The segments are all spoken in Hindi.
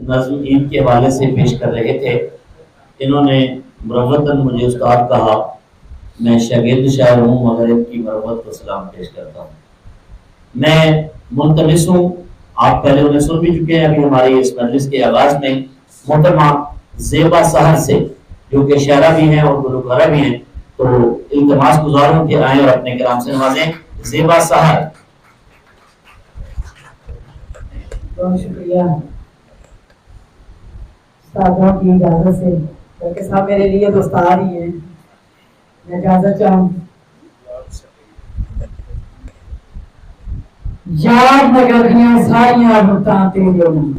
नज़्म ईद के हवाले से पेश कर रहे थे। इन्होंने मुरव्वतन मुझे उस्ताद कहा। मैं शागिर्द शायर हूँ मगर इनकी मुरव्वत को सलाम पेश करता हूँ। मैं मुल्तमिस हूँ, आप पहले उन्हें सुन भी चुके हैं अभी हमारे इस मजलिस के आगाज में, मोहतरमा ज़ेबा सहर से, जो कि शायरा भी हैं और गुलकारा भी हैं। तो इल्तिमास गुजार हूँ कि आएँ और अपने कलाम से नवाजें। ज़ेबा सहर। बहुत शुक्रिया उस्तादों की इजाजत से, क्योंकि सब मेरे लिए तो उस्ताद ही हैं। मैं इजाजत चाहूँ। याद नगर दियां सारियां रुतां तेरे नाम,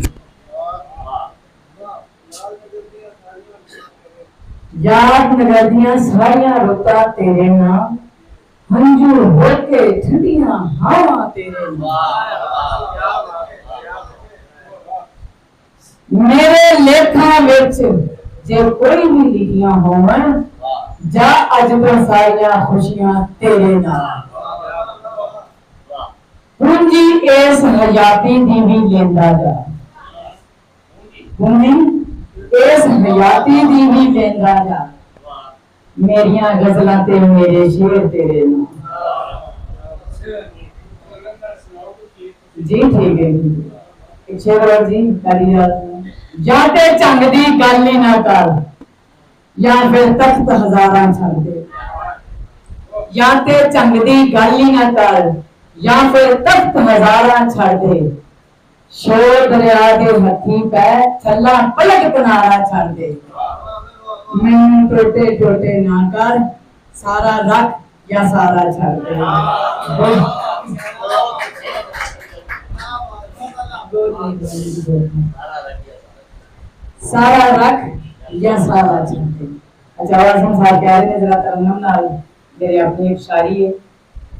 याद नगर दियां सारियां रुतां तेरे नाम, हंजू होके ठंडियां हवा तेरे नाम। मेरे लेखा विच जे कोई भी लिखियां होवन, जा अज तो सारियां खुशियां तेरे नाम। पूंजी इस हयाती दी भी लेंदा जा, पूंजी इस हयाती दी भी लेंदा जा, मेरियां गजलां ते मेरे शेर तेरे नाम। जी ठीक है पीछे बोलो जी करी या ते चंग दी गल ही ना कर, या फिर तख्त हजारां छड़ दे। या ते चंग दी गल ही ना कर, या फिर तख्त हजारां छड़ दे। शोर दरिया दे हथी पै थल्ला पलक किनारा छड़ दे। मैनू टोटे टोटे ना कर, सारा रख या सारा छड़ दे। सारा रख या सारा छड़ दे। अच्छा वासिम साहब कह रहे हैं जरा तरन्नुम नाल मेरी अपनी एक शायरी है,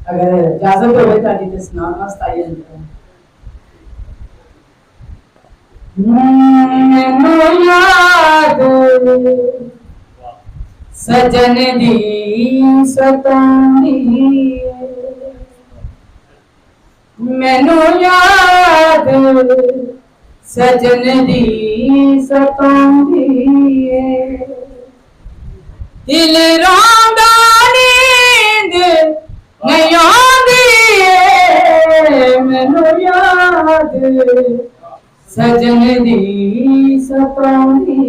अगर इजाजत हो ताकि तो सुनाना वास्ते आई है। मैनू याद सजन दी सतांदी, मैनू याद सजन दी सतांदी, दिल रोंदा नींद नहीं आंदी, मैनू याद सजन दी सतांदी।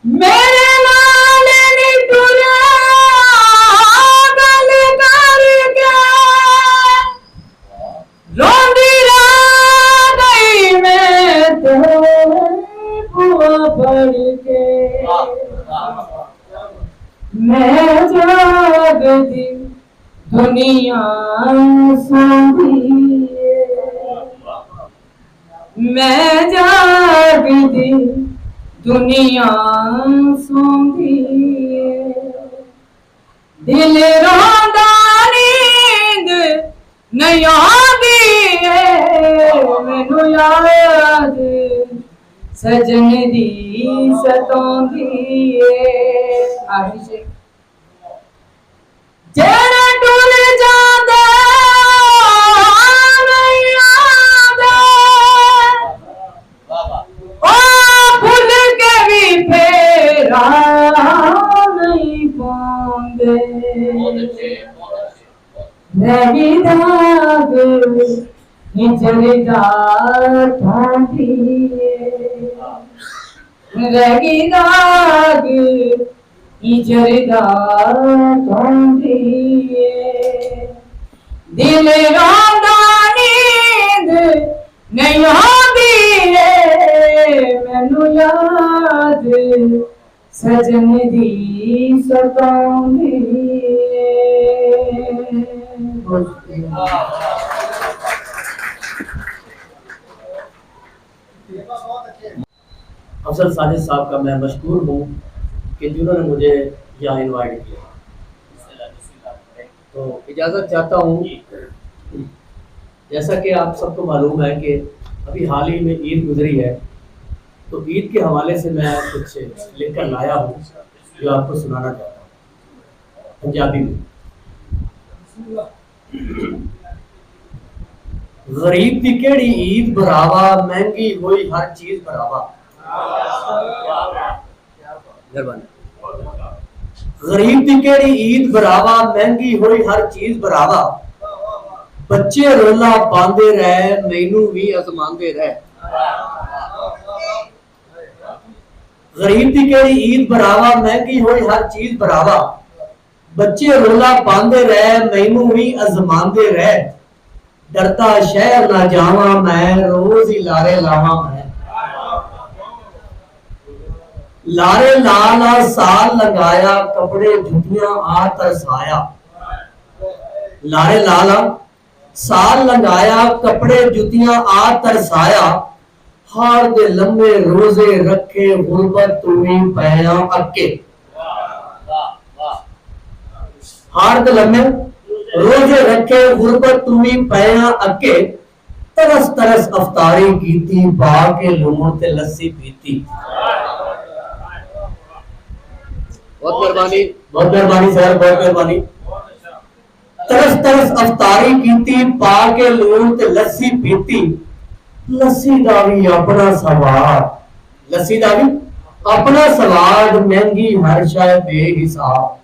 मेरे नाल नी टुरा गल करके, रोंदी रह गई मैं तो बुआ पढ़ के। मैं जागदी दुनिया सोंदी, मैं जागदी दुनिया सोंदी, दिल रोंदा नींद नहीं आंदी, मैनू याद सजन दी सतांदी। जेड़ा टुर जांदा नहीं आंदा, ओ भुल के भी फेरा नहीं पांदे। रही दाग हिजरदा ठांदी, रही दाग हिजरदा ठांदी, दिल रोंदा नींद नहीं आंदी, मैनू याद सजन दी सतांदी। अफजल साजिद साहब का मैं मशकूर हूँ कि जिन्होंने मुझे यहाँ इनवाइट किया। तो इजाज़त चाहता हूँ, जैसा कि आप सबको मालूम है कि अभी हाल ही में ईद गुजरी है, तो ईद के हवाले से मैं कुछ लेकर लाया हूँ जो आपको सुनाना चाहता हूँ पंजाबी में। गरीब दी केड़ी ईद भरावा, महंगी हुई हर चीज भरावा। गरीब दी केड़ी ईद भरावा, महंगी हुई हर चीज भरावा। बच्चे रोला पांदे रहे, मैनू भी अजमांदे रहे। गरीब दी केड़ी ईद भरावा, महंगी हुई हर चीज भरावा। बच्चे रोला पांदे रहे, मैनू भी अजमांदे रहे। डरता शहर ना जावा मैं, रोज ही लारे लावा मैं। लारे लाला साल लगाया, कपड़े जुतियां आ तरसाया। लारे लाला साल लगाया, कपड़े जुतियां आ तरसाया। हार दे लम्बे रोजे रखे, गुरबत तुम्हें पैया अक्के। हार दे लम्बे रोजे रखे, गुरबत तुम्हें पैया अक्के। तरस तरस अफतारी कीती, बाके लूण ते लस्सी पीती। बहुत मेहरबानी सर, बहुत मेहरबानी। तरस तरस अफतारी कीती, पाके लूण ते लस्सी पीती। लस्सी दा भी अपना स्वाद, लस्सी दा भी अपना स्वाद, महंगी हर शय बेहिसाब।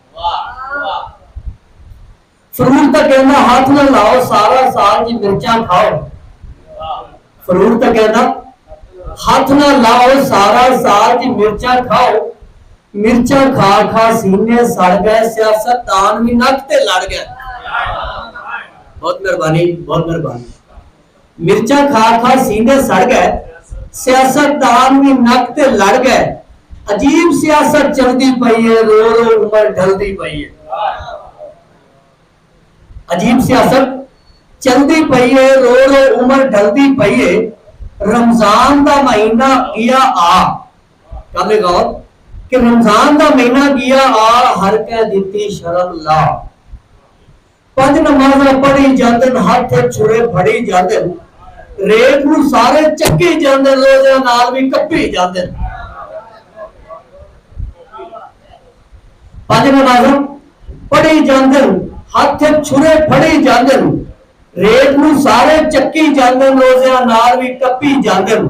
फ्रूट तो कहना हाथ ना लाओ, सारा साल जी मिर्चा खाओ। फ्रूट तो कहना हाथ ना लाओ, सारा साल जी मिर्चा खाओ। मिर्चा खा खा सीने सड़ गए, सियासतदान भी नक ते लड़ गए। बहुत मेहरबानी, बहुत मेहरबानी। मिर्चा खा खा सीने सड़ गए, सियासतदान भी नक ते लड़ गए। अजीब सियासत चलती पई है, रो रो उम्र ढलती पई है। अजीब सियासत चलती पई है, रो रो उम्र ढलती पई है। रमजान का महीना गया आ, कब लगाओ कि रमजान का महीना गया आ, हर कह दिती शर्म ला। पंज नमाज़ां पढ़ी जांदन, हाथ छुरे फड़ी जांदन। रेत नूं सारे चक्की जांदन, रोज़े नाल भी कप्पी जांदन। पंज नमाज़ां पढ़ी जांदन, हाथ छुरे फड़ी जांदन। रेत नूं सारे चक्की जांदन, रोज़े नाल भी कप्पी जांदन।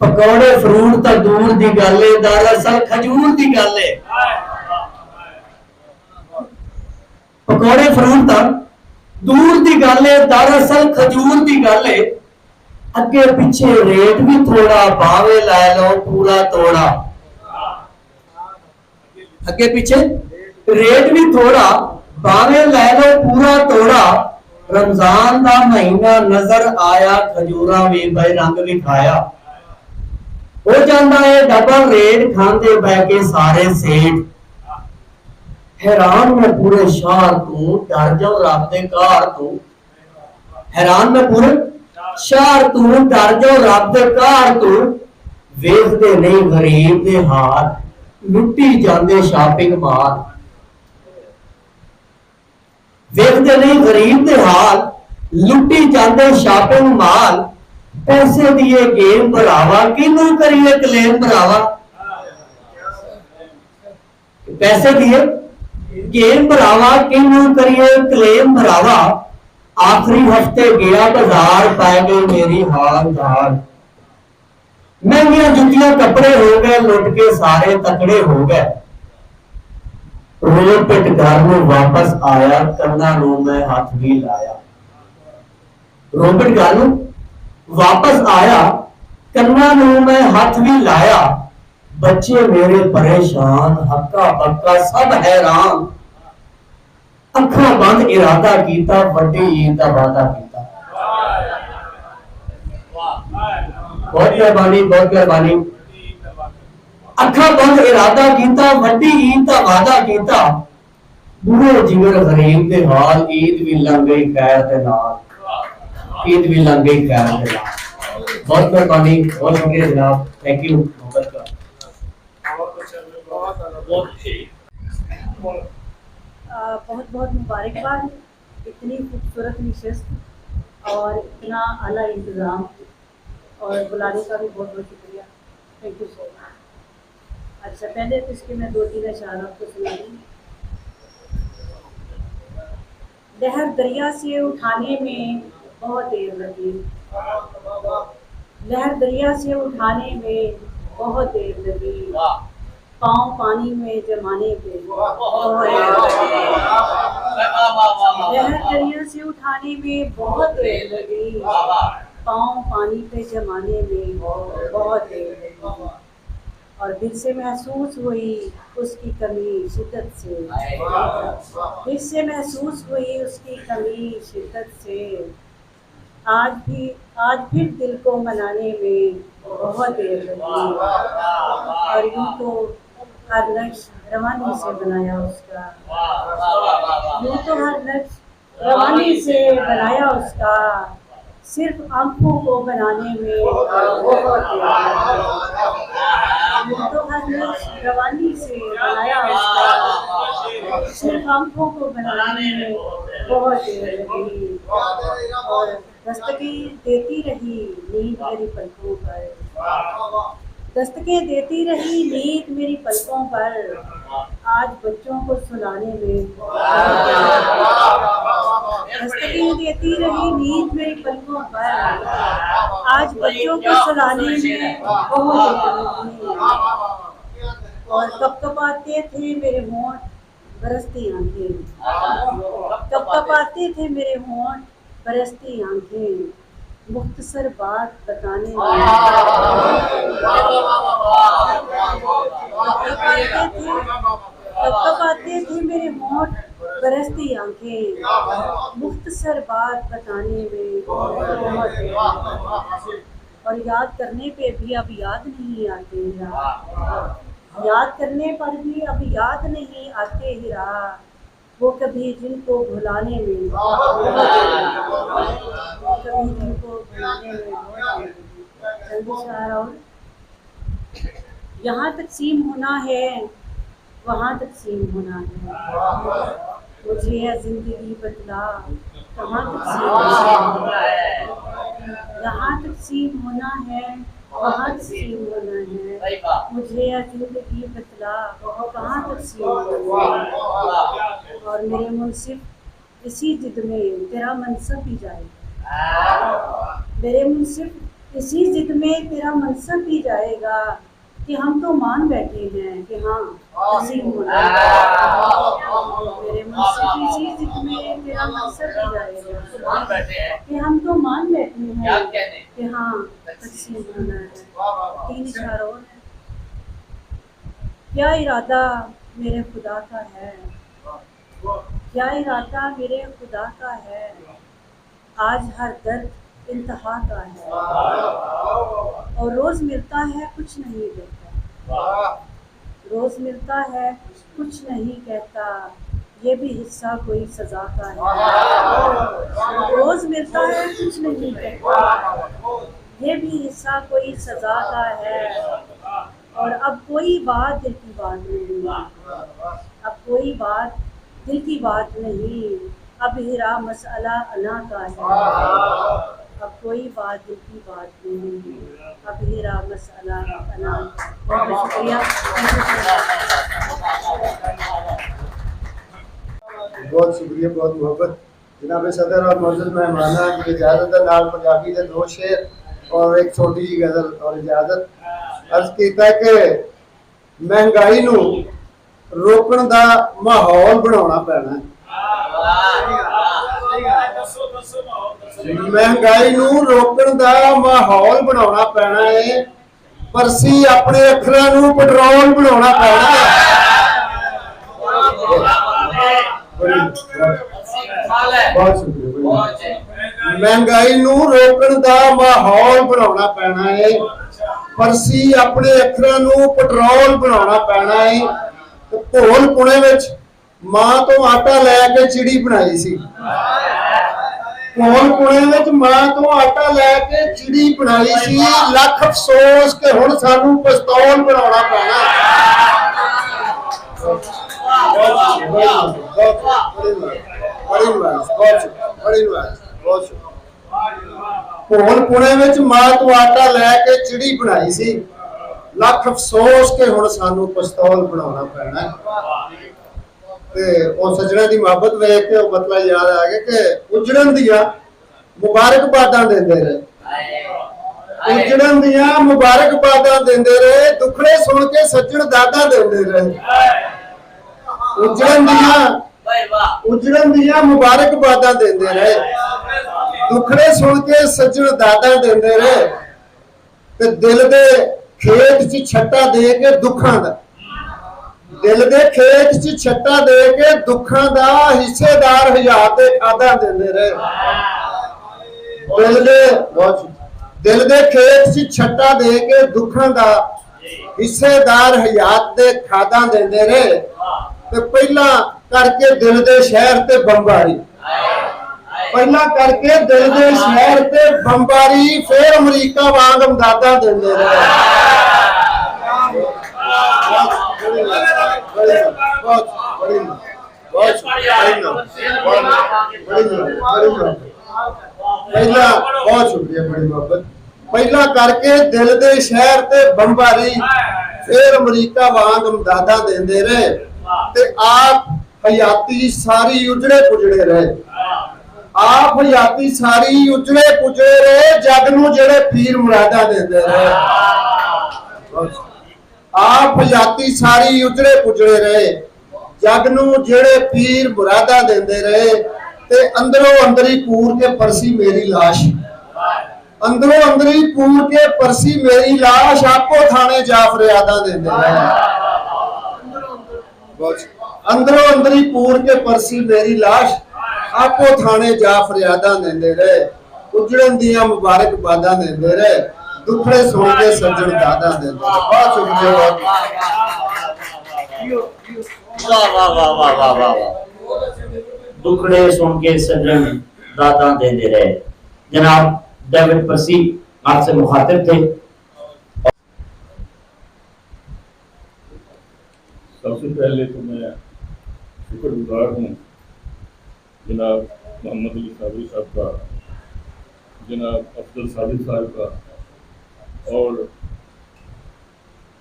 पकौड़े फ्रूट तो दूर दी गल है, दरअसल खजूर दी गल है। पकौड़े फ्रूट तो दूर दी गल है, दरअसल खजूर दी गल है। अगे पीछे रेट भी थोड़ा, भावे लै लो पूरा तोड़ा। अगे पीछे रेट भी थोड़ा, भावे लै लो पूरा तोड़ा। रमजान का महीना नजर आया, खजूरा भी बेरंग भी खाया। हो जाता है डबल रेट, खांदे बह के सारे सेठ। हैरान में पूरे शहर तू, डर जाओ रब दे घर तू। हैरान में पूरे शहर तू, डर जाओ रब दे घर तू। वेखदे नहीं गरीब दे हाल, लुटी जांदे शॉपिंग माल। वेखदे नहीं गरीब दे हाल, लुटी जांदे शॉपिंग माल। पैसे दिए गेम भरावा, किनू करिए क्लेम भरावा। पैसे दिए गेम भरावा, किनू करिए क्लेम भरावा। आखिरी हफ्ते गया बाजार, पै गई मेरी हाल हाल। महंगिया जुतियां कपड़े हो गए, लुट के सारे तकड़े हो गए। रोल पिट घर में वापस आया, कन्ना नू मैं हाथ भी लाया। रोल पिट घर में वापस आया, कन्ना नू मैं हाथ भी लाया। बच्चे मेरे परेशान, हक्का बक्का सब हैरान। अखा बंद इरादा कीता, वड्डी ईद दा वादा कीता। बहुत मेहरबानी, बहुत मेहरबानी। अखा बंद इरादा कीता, वड्डी ईद दा वादा कीता। बुरे जिगर गरीब दे हाल, ईद भी लंघ गई खैर दे नाल। ईद भी लंघ गई खैर दे नाल। बहुत मेहरबानी, बहुत शुक्रिया जनाब, थैंक यू। बहुत बहुत मुबारकबाद, इतनी खूबसूरत नशिस्त और इतना आला इंतज़ाम और बुलाने का भी बहुत बहुत शुक्रिया। Thank you so much. अच्छा, पहले तो इसके मैं 2-3 अशार आपको सुना दूँ। लहर दरिया से उठाने में बहुत देर लगी। लहर दरिया से उठाने में बहुत देर लगी। पाँव पानी में जमाने पे बहुत देर लगी। लहर दरिया से उठाने में बहुत देर लगी। पाँव पानी पे जमाने में बहुत देर लगी। और दिल से महसूस हुई उसकी कमी शिद्दत से। दिल से महसूस हुई उसकी कमी शिद्दत से। आज फिर दिल को मनाने में बहुत देर लगी। और यूं तो हर नक्श रवानी से बनाया उसका। यूं तो हर नक्श रवानी से बनाया उसका। सिर्फ आंखों को बनाने में बहुत देर लगी। यूं तो हर नक्श रवानी से बनाया उसका। सिर्फ आंखों को बनाने में बहुत देर लगी। और दस्तकें देती रही नींद मेरी पलकों पर। दस्तकें देती रही नींद मेरी पलकों पर। आज बच्चों को सुलाने में दस्तकें देती रही नींद मेरी पलकों पर। आज बच्चों को सुलाने में बहुत देर लगी। और कपकपाते थे मेरे होंठ बरसती आंखें। कपकपाते थे मेरे होंठ बरसती आंखें। मुख्तसर बात बताने में कपकपाते थे मेरे होंठ बरसती आंखें। मुख्तसर बात बताने में बहुत देर लगी। और याद करने पे भी अब याद नहीं आते हीरा। याद करने पर भी अब याद नहीं आते हीरा। वो कभी जिनको भुलाने में वो कभी जिनको भुलाने में जल्दी से आ रहा हूँ। यहाँ तकसीम होना है वहाँ तकसीम होना है। मुझे है जिंदगी बदला कहाँ तकसीम है। यहाँ तकसीम होना है वहाँ तकसीम होना है। मुझे है जिंदगी बदला कहाँ तकसीम होना है। और मेरे मुनसिफ इसी जिद में तेरा मनसब भी जाएगा। मेरे मुनसिफ इसी जिद में तेरा मनसब भी जाएगा। कि हम तो मान बैठे हैं कि हाँ तकसीम होना है। मेरे मुनसिफ इसी जिद में तेरा मनसब भी जाएगा। कि हम तो मान बैठे हैं कि हाँ तकसीम होना है। 3 इशारों में क्या इरादा मेरे खुदा का है। क्या इरादा मेरे खुदा का है। आज हर दर्द इंतहा का है। और रोज मिलता है कुछ नहीं कहता। रोज मिलता है कुछ नहीं कहता। ये भी हिस्सा कोई सजा का है। रोज मिलता है कुछ नहीं कहता। ये भी हिस्सा कोई सजा का है। और अब कोई बात दिल की बात नहीं। अब कोई बात दिल की बात नहीं। अब हीरा मसला अना का है। अब कोई बात दिल की बात नहीं। अब हीरा मसला अना। बहुत शुक्रिया। बहुत शुक्रिया, बहुत मोहब्बत जनाब सदर और मौजूद मेहमाना की इजाजत है। नाल पंजाबी के 2 शेर और एक छोटी जी गजल और इजाजत। अर्ज कीता कि महंगाई नू रोकण दा माहौल बनाना पैना। महंगाई नू रोकण दा माहौल बनाना पैना है। परसी अपने अखरां नू पेट्रोल बनाना पैना है। बहुत शुक्रिया। महंगाई नू रोकण दा माहौल बनाना पैना है। परसी अपने अखरां नू पेट्रोल बनाना पैना है। तो भोल पुणे विच मां तो आटा लैके चिड़ी बनाई सी। भोल पुणे विच मां तो आटा लैके चिड़ी बनाई सी। लख अफसोस के हुण सानू पिस्तौल बनाना पैना। भोल पुणे विच मां तो आटा लैके चिड़ी बनाई सी। लख अफसोस के हुण सानू पिस्तौल बनाना पैना। ते उह सज्जणा दी मुहब्बत वेख के मतलब याद आ गया कि उजड़न दियां मुबारकबादां देंदे रहे। उजड़न दियां मुबारकबादां देंदे रहे, दुखड़े सुन के सज्जण दादा देंदे रहे। उजड़न दियां मुबारकबादां देंदे रहे, दुखड़े सुन के सज्जण दादा देंदे रहे। ते दिल दे खेत च छट्टा दे के दुखां दा, दिल दे खेत च छट्टा दे के दुखां दा हिस्सेदार हयात दे खादा देंदे रहे। दिल दे खेत च छट्टा दे के दुखां दा हिस्सेदार हयात दे खादा देंदे रहे। ते पहला करके दिल दे शहर ते बंबारी, पहला करके दिल दे शहर ते बंबारी, फिर अमरीका वांग अमदादा देंदे रहे। पहला बहुत शुक्रिया, बड़ी मोहब्बत। पहला करके दिल दे शहर ते बंबारी, फिर अमरीका वांग अमदादा देंदे रहे। ते आप हयाती सारी उजड़े पुजड़े रहे, आप हयाती सारी उजड़े पुजड़े रहे, जग नूं जेड़े पीर मुरादा देंदे रहे। आप हयाती सारी उजड़े पुजड़े रहे, जग नूं जेड़े पीर मुरादा देंदे रहे। ते अंदरों अंदरी पूर के परसी मेरी लाश, अंदरों अंदरी पूर के परसी मेरी लाश, आपो थाने जा फरियादा देंदे रहे। अंदरों अंदरी पूर के परसी मेरी लाश, आपो थाने जा फरियादा देंदे रहे। उजड़न दियां मुबारकबादां देंदे रहे, दुखड़े सुन के सज्जण दादा देंदे रहे। बहुत शुक्रिया। वाह वाह वाह वाह वाह वाह वाह। दुखड़े सुन के सज्जन दादा देंदे रहे। जनाब डेविड पर्सी आपसे मुखातिब थे। सबसे पहले तो मैं शुक्रगुजार हूँ जनाब मोहम्मद अली साबरी साहब का, जनाब अफजल सादिक साहब का और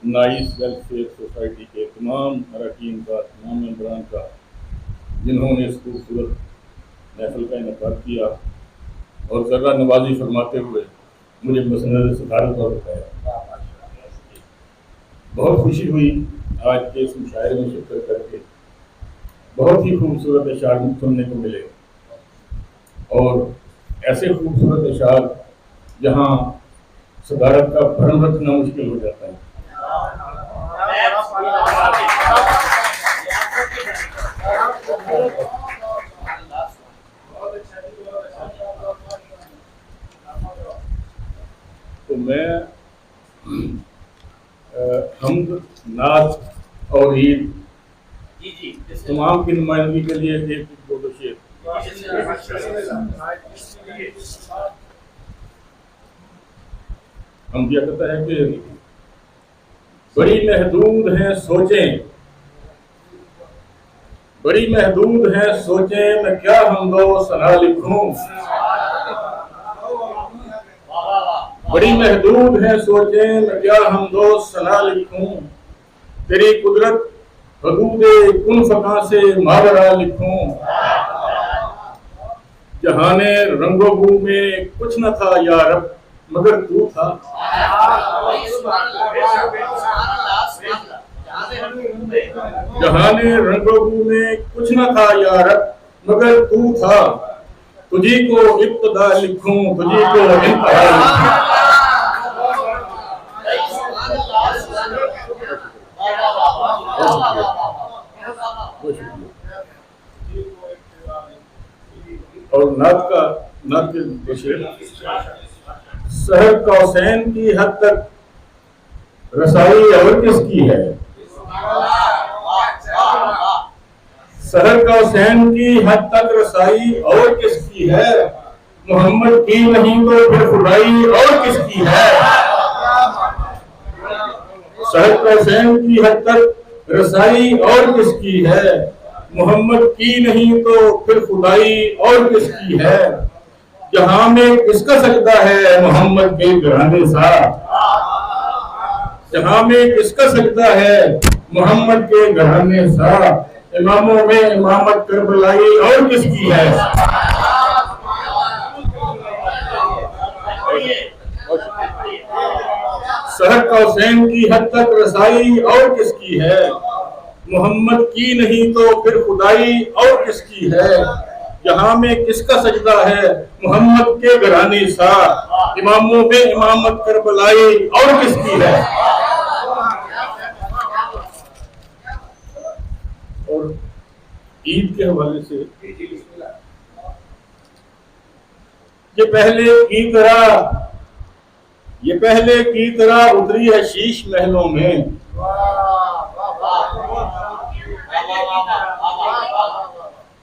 नाइस वेलफेयर सोसाइटी के तमाम अरकान का, तमाम मेम्बरान का, जिन्होंने इस खूबसूरत महफिल का इनेकाद किया और ज़र्रा नवाजी फरमाते हुए मुझे मसनद सदारत और बताया। बहुत खुशी हुई आज के इस मुशायरे में शिरकत करके। बहुत ही खूबसूरत अशार सुनने को मिले और ऐसे खूबसूरत अशार जहाँ सदारत का भरम रखना मुश्किल हो जाता है। तो मैं हमद, नात और ईद तमाम की नुमाइंदगी के लिए एक दो शेर। हम क्या कहता है कि बड़ी महदूद हैं सोचें, बड़ी महदूद हैं सोचें, मैं क्या हमदो सना लिखूं। बड़ी महदूद है सोचें, मैं क्या हमदो सना लिखूं। तेरी कुदरत हदूदे कुन फका से मावरा लिखूं। जहाने रंगोबू में कुछ न था या रब, मगर तू था। जहाने रंगोबू में कुछ न था या रब, मगर तू था। तुझी को इब्तदा लिखूं, तुझी को इंतहा लिखूं। और नात के सहर कौसैन की हद तक रसाई और किसकी है। सहर कौसैन की हद तक रसाई और किसकी है। मोहम्मद की नहीं तो फिर खुदाई और किसकी है। सहर कौसैन की हद तक रसाई और किसकी है। मोहम्मद की नहीं तो फिर खुदाई और किसकी है। जहां में किसका सजदा है मोहम्मद के घराने सा। जहां में किसका सजदा है मोहम्मद के घराने सा। इमामों में इमामत करबलाई और किसकी है। सहर कौसैन की हद तक रसाई और किसकी है, मोहम्मद की नहीं तो फिर खुदाई और किसकी है, यहाँ में किसका सजदा है मोहम्मद के घराने सा, इमामों में इमामत करबलाई और किसकी है। और ईद के हवाले से ये पहले की तरह उतरी है शीश महलों में,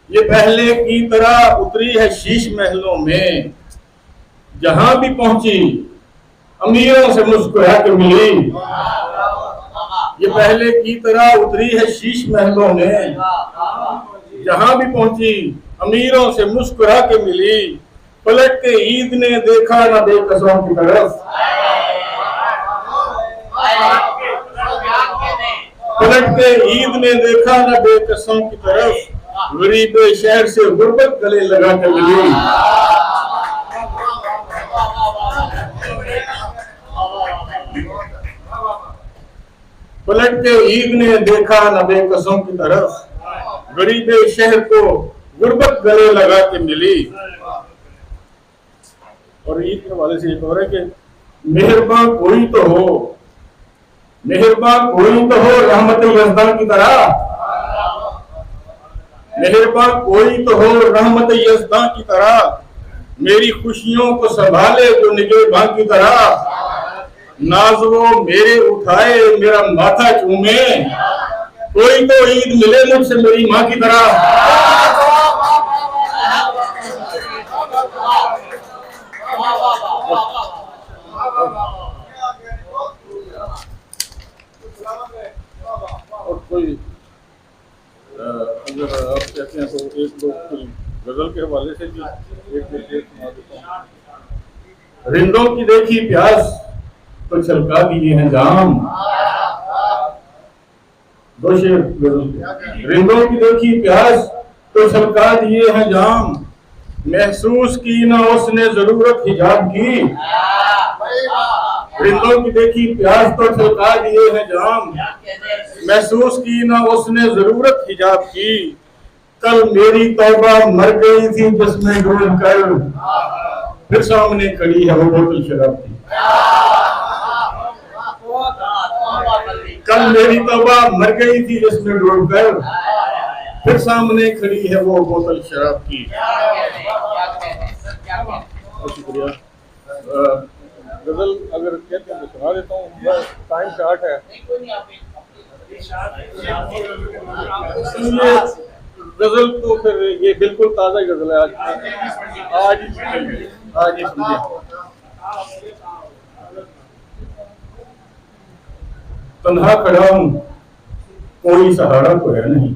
ये पहले की तरह उतरी है शीश महलों में, जहां भी पहुंची अमीरों से मुस्कुरा के मिली। ये पहले की तरह उतरी है शीश महलों में, जहां भी पहुंची अमीरों से मुस्कुरा के मिली। पलट के ईद ने देखा ना बेकसों की तरफ, पलट के ईद ने देखा ना बेकसों की तरफ, गरीब शहर से गुर्बत गले लगा के मिली। पलट के ईद ने देखा ना बेकसों की तरफ, गरीब शहर को गुर्बत गले लगा के मिली। और ईद के हवाले से एक और है कि मेहरबान कोई तो हो, मेहरबान कोई तो हो रहमत यज़दान की तरह, मेहरबान कोई तो हो रहमत यज़दान की तरह, मेरी खुशियों को संभाले जो निगहबान की तरह, नाज वो मेरे उठाए मेरा माथा चूमे, कोई तो ईद मिले मुझसे मेरी माँ की तरह। और कोई अगर आप कहते हैं तो एक दो कोई गजल के हवाले से भी एक सुना देता हूँ। रिंदों की देखी प्यास तो छलका दिए हैं जाम, दो शेर गजल। रिंदों की देखी प्यास तो छलका दिए हैं जाम, महसूस की ना उसने जरूरत हिजाब की। रिंदों की देखी प्यास तो छलका दिए हैं जाम, महसूस की ना उसने जरूरत हिजाब की। कल मेरी तौबा मर गई थी जिसमें डूब कर, फिर सामने खड़ी है वो बोतल शराब की। कल मेरी तौबा मर गई थी जिसमें डूब कर, फिर सामने खड़ी है वो बोतल शराब की। शुक्रिया। गजल अगर कहते हैं तो सुना देता हूँ, टाइम शार्ट है। ये गजल तो फिर ये बिल्कुल ताज़ा गजल है, आज ही सुनिए। तन्हा खड़ा हूँ कोई सहारा तो है नहीं,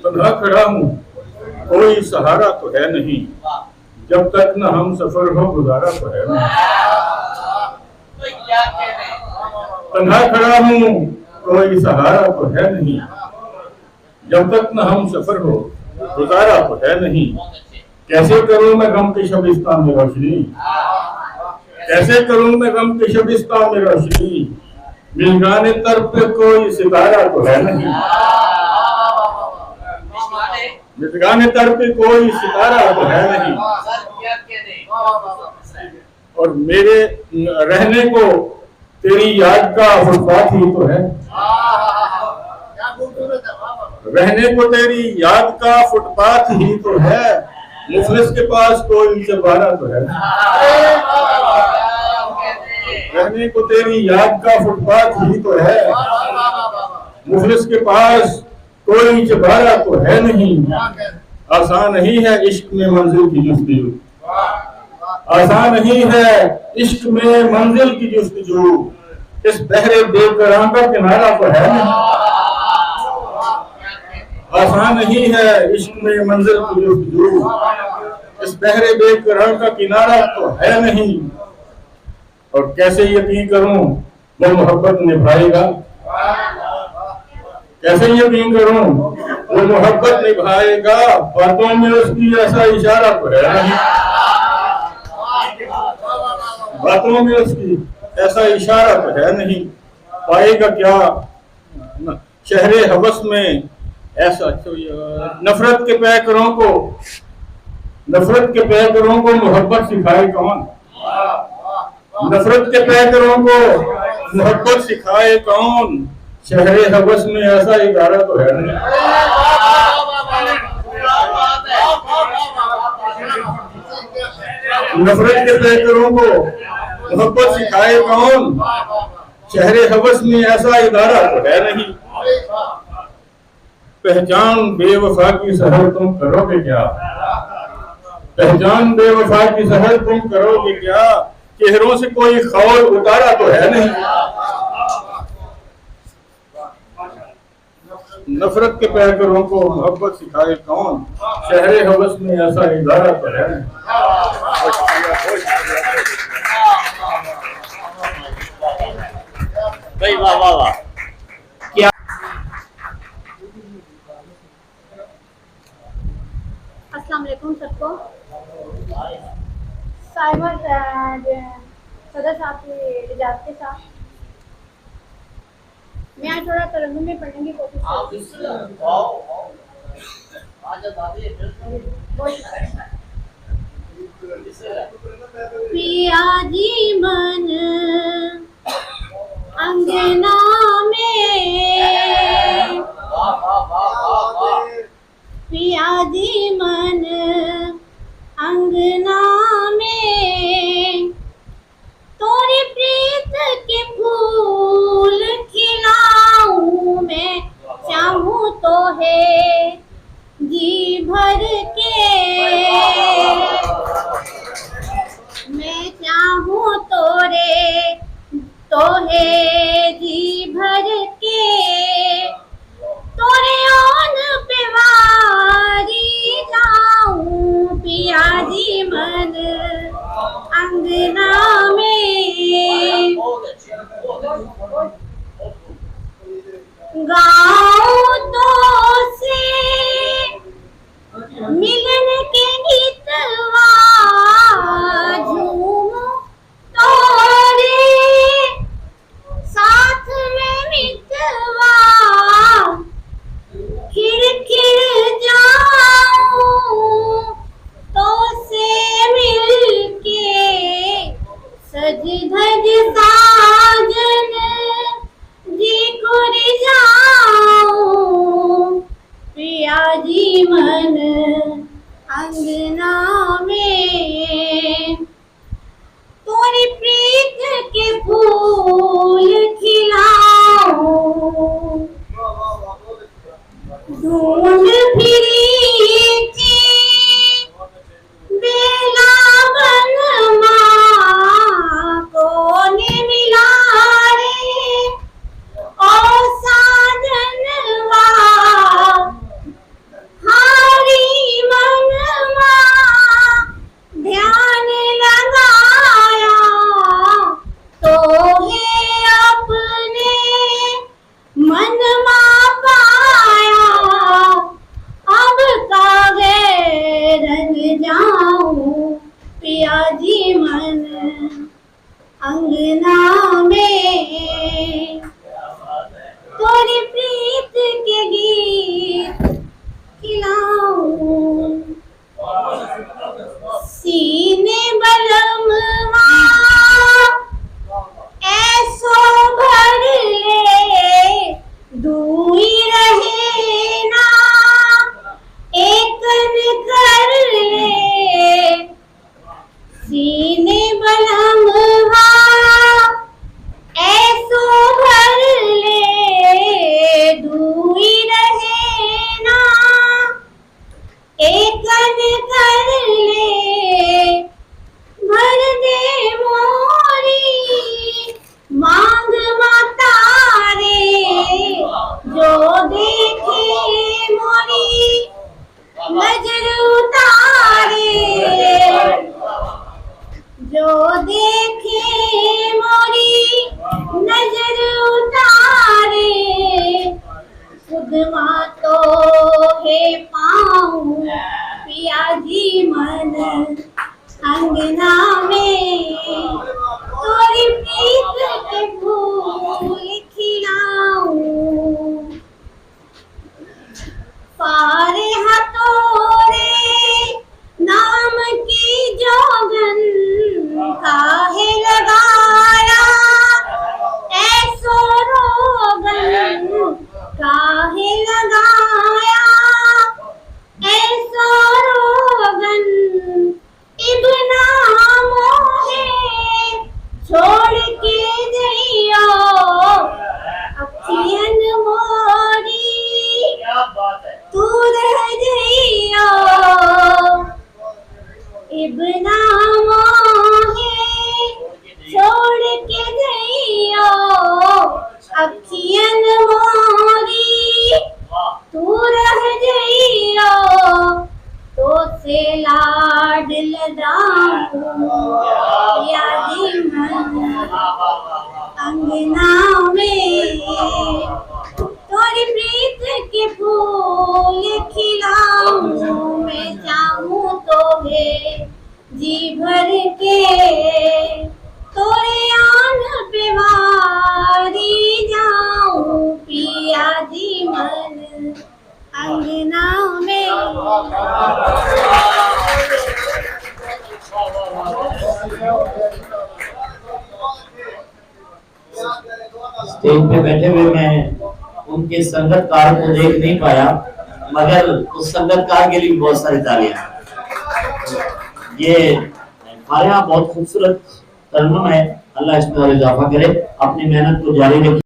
तन्हा खड़ा हूँ कोई सहारा तो है नहीं, जब तक न हम सफर हो गुजारा तो है नहीं। तन्हा खड़ा हूँ कोई सहारा तो है नहीं, जब तक न हम सफर हो गुजारा तो है नहीं। कैसे करूं मैं गम के शबिस्तान में रोशनी, कैसे करूं मैं गम के शबिस्तान में रोशनी, मिलगाने तर पे कोई सितारा तो है नहीं, मिलगाने तर पे कोई सितारा तो है नहीं। और मेरे रहने को तेरी याद का फुटपाथ ही तो है, रहने को तेरी याद का फुटपाथ ही तो है, मुफलिस के पास कोई चबारा तो है। रहने को तेरी याद का फुटपाथ ही तो है, मुफलिस के पास कोई चबारा तो है नहीं। आसान नहीं है इश्क में मंजिल की जुस्तजू, आसान नहीं है इश्क में मंजिल की जुस्तजू, इस बहरे बेकरां का किनारा तो है नहीं। आसान नहीं है इश्क में मंजिल की जुस्तजू, इस बहरे बेकरां का किनारा तो है नहीं। और कैसे यकीन करूं वो मोहब्बत निभाएगा, कैसे यकीन करूं? वो मोहब्बत निभाएगा, बातों में उसकी ऐसा इशारा तो है नहीं, बातों में उसकी ऐसा इशारा तो है नहीं, पाएगा क्या शहरे हवस में ऐसा। नफरत के पैकरों को, नफरत के पैकरों को मोहब्बत सिखाए कौन? नफरत के पैकरों को मोहब्बत सिखाए कौन? शहरे हवस में ऐसा इदारा तो है नहीं। नफरत के पैकरों को मोहब्बत सिखाए कौन? शहरे हवस में ऐसा इदारा तो है नहीं। पहचान बेवफा की सहर तुम करोगे क्या? पहचान बेवफा की सहर तुम करोगे क्या? चेहरों से कोई खौल उतारा तो है नहीं। नफरत के पैकरों को मोहब्बत सिखाए कौन? शहरे हवस में ऐसा इदारा तो है नहीं। भाई वाह वाह वाह। अस्सलाम वालेकुम सबको। साहिबा सदर साहब की इजाज़त के साथ मैं आज थोड़ा तरन्नुम में पढ़ने की कोशिश पिया जी मन अंगना में, पिया जी मन अंगना में, तोरी प्रीत के फूल खिलाऊं मैं, चाहूं तो है जी भर के, मैं चाहूं तो है जी भर के, तोरे ओन पे वारी जाऊं पिया जी मन अंगना में, गाँव तो से मिलन के गीतवा, झूम तोरे साथ में मितवा, खिड़ खिड़ जाऊं तो से मिलके, सज धज साजन जी को रिझाऊं, पिया जी मन अंगना में, तोरी प्रीत के फूल खिलाऊं, ढूंढ फिरी थी बेला बनवा, कौन मिला रे ओ साजनवा, हारी मनवा ध्यान लगाया, तो है अपने मन मा पाया, अब कागे रंग जाऊं पिया जी मन अंगना में, तोरी प्रीत के गीत खिलाऊं, सीने बलमवा ऐसो भर ले, दूई रहे ना एकन कर ले, सीने बलमवा ऐसो भर ले, दूई रहे ना एकन कर ले, अंगना में तोरी प्रीत के फूल खिलाऊं, पारे हथोरे नाम की जोगन काहे लगाया, ऐसो रोगन काहे लगाया, ऐसो रोगन इब्ना मोहे छोड़ के जइयो अखियन मोरी, तू रह जइयो इब्ना मोहे छोड़ के जइयो अखियन मोरी, तू रह जइयो तो से लाड लदाऊं यादी मन अंगना में तोरी प्रीत के फूल खिलाऊं, मैं चाहूं तो है जी भर के तोरे आन पे वारी जाऊं, पिया जी मन अंगना में। स्टेज पे बैठे हुए मैं उनके संगतकार को देख नहीं पाया, मगर उस संगतकार के लिए भी बहुत सारी तालियां। ये हमारे यहाँ बहुत खूबसूरत तरन्नुम है, अल्लाह इसमें और इजाफा करे, अपनी मेहनत को जारी रखे।